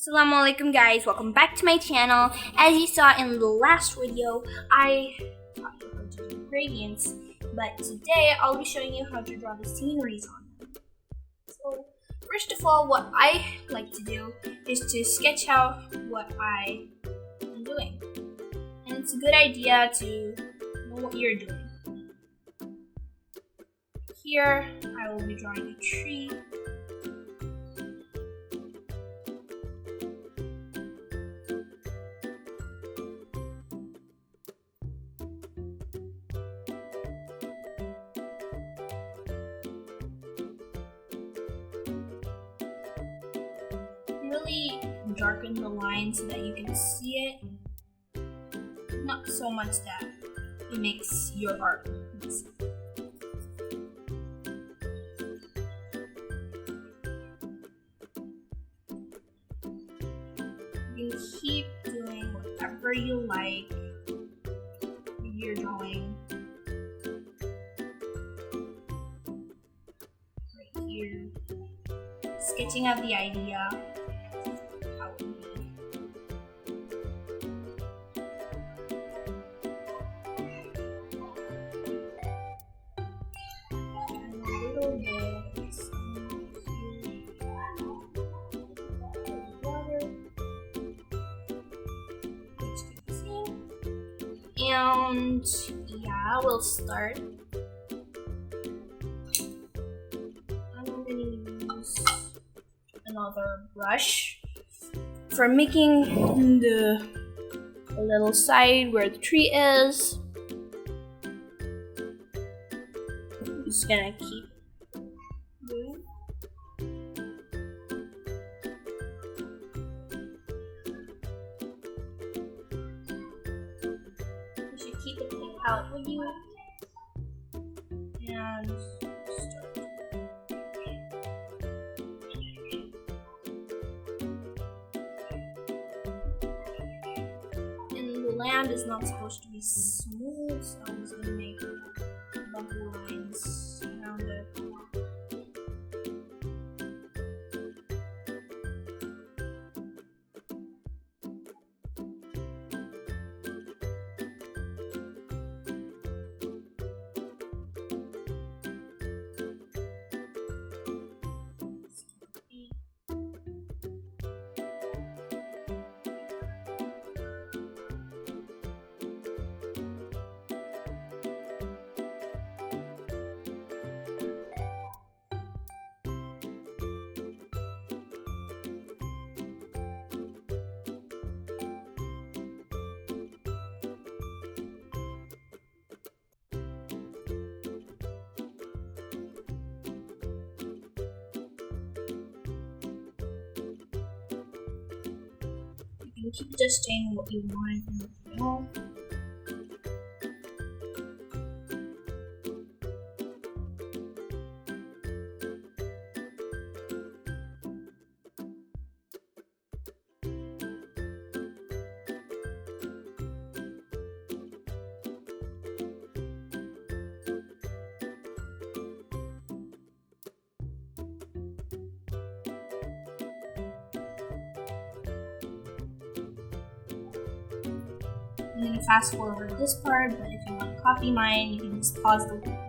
Assalamu alaikum guys, welcome back to my channel. As you saw in the last video, I taught you how to do gradients, but today I'll be showing you how to draw the sceneries on them. So first of all, what I like to do is to sketch out what I am doing. And it's a good idea to know what you're doing. Here, I will be drawing a tree. Really darken the line so that you can see it. Not so much that it makes your art messy. You can keep doing whatever you like when you're drawing. Right here. Sketching out the idea. And yeah, we'll start. I'm going to use another brush for making the little side where the tree is. I'm just gonna keep doing. Keep the paint palette with you and start. And the land is not supposed to be smooth, so I'm just going to make bumpy lines around it. You keep adjusting what you want in the middle. I'm going to fast forward this part, but if you want to copy mine, you can just pause the video.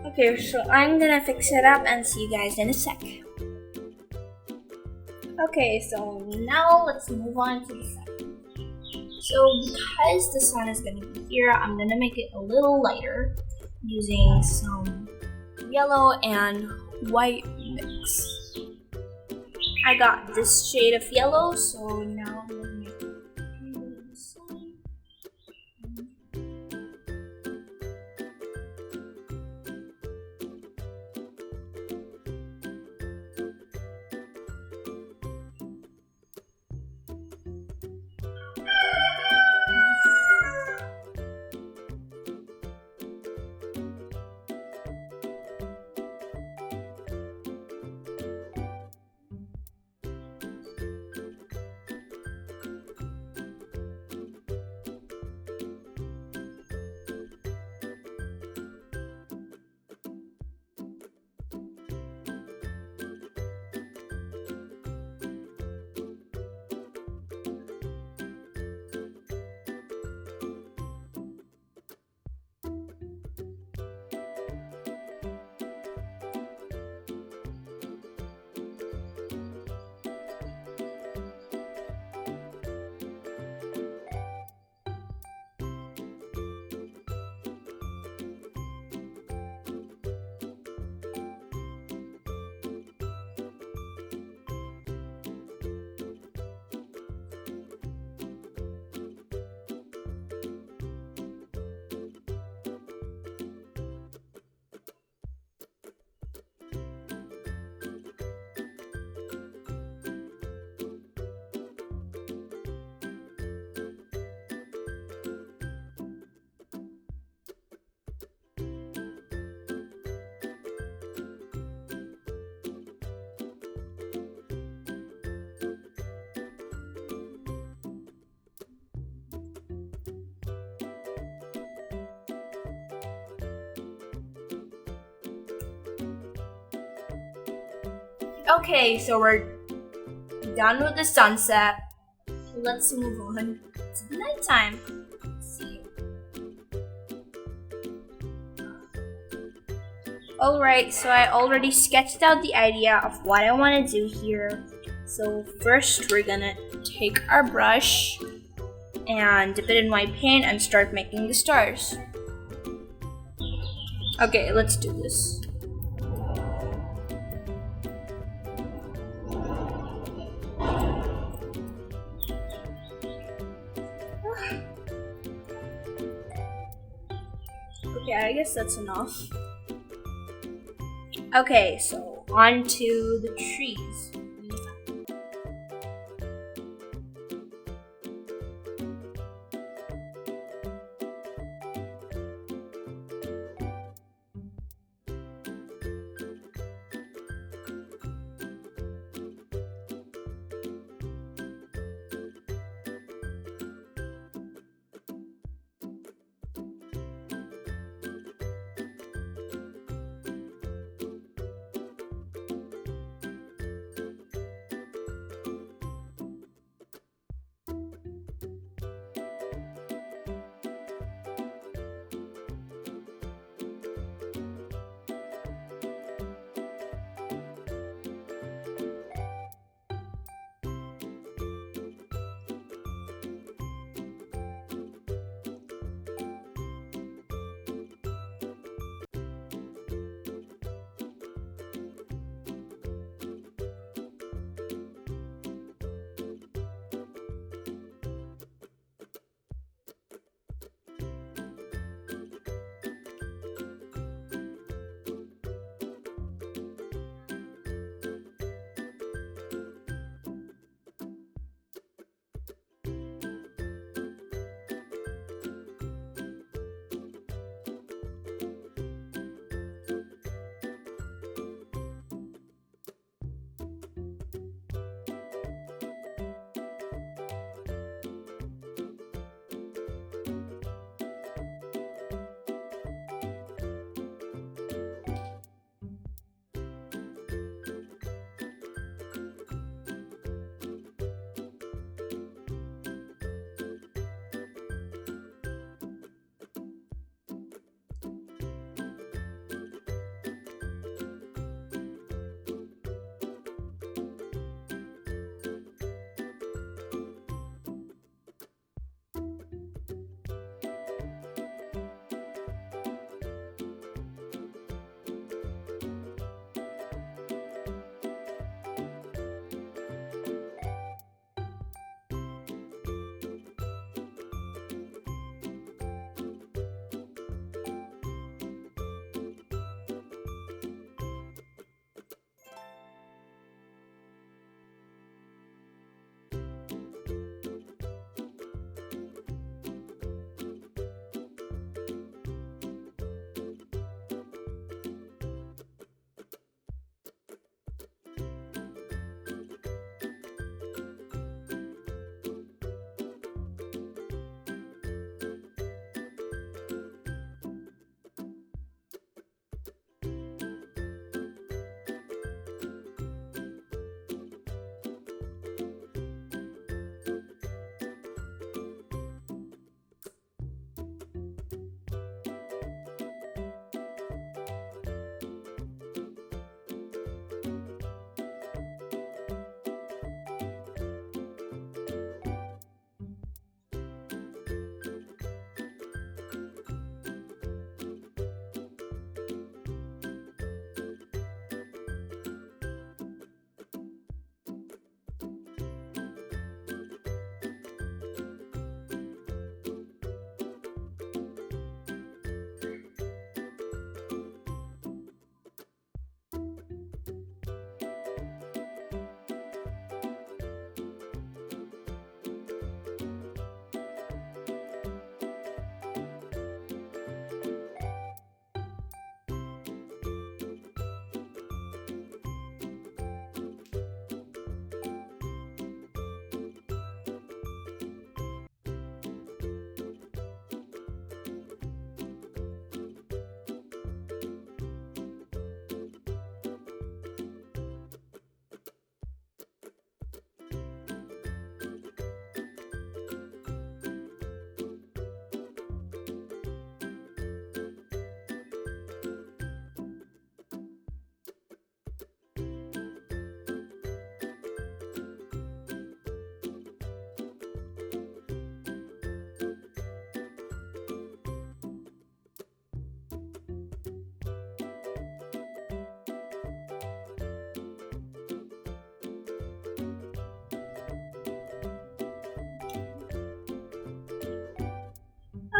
Okay, so I'm gonna fix it up and see you guys in a sec. Okay, so now let's move on to the sun. So because the sun is gonna be here, I'm gonna make it a little lighter using some yellow and white mix. I got this shade of yellow, so now I'm gonna make it the sun. Okay, so we're done with the sunset. Let's move on to the nighttime. Let's see. Alright, so I already sketched out the idea of what I want to do here. So first we're gonna take our brush and dip it in white paint and start making the stars. Okay, let's do this. Okay, I guess that's enough. Okay, so on to the trees.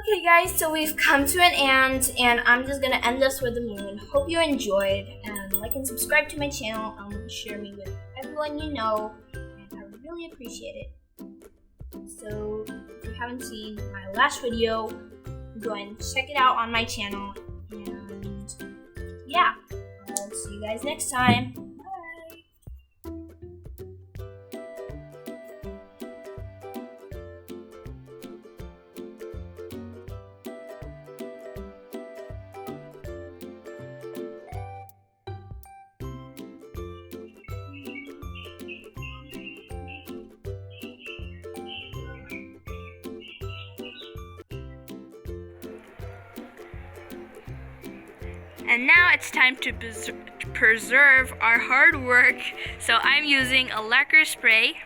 Okay guys, so we've come to an end, and I'm just gonna end this with the moon. Hope you enjoyed, and like and subscribe to my channel, and share me with everyone you know, and I would really appreciate it. So if you haven't seen my last video, go and check it out on my channel, and yeah, I'll see you guys next time. And now it's time to preserve our hard work. So I'm using a lacquer spray.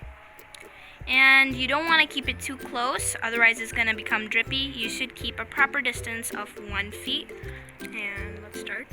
And you don't want to keep it too close, otherwise it's going to become drippy. You should keep a proper distance of 1 feet. And let's start.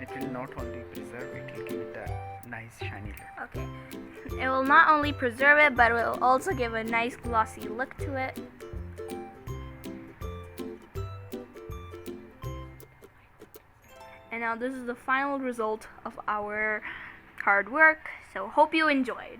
It will not only preserve it, will give it a nice shiny look. Okay. It will not only preserve it, but it will also give a nice glossy look to it. And now this is the final result of our hard work. So hope you enjoyed.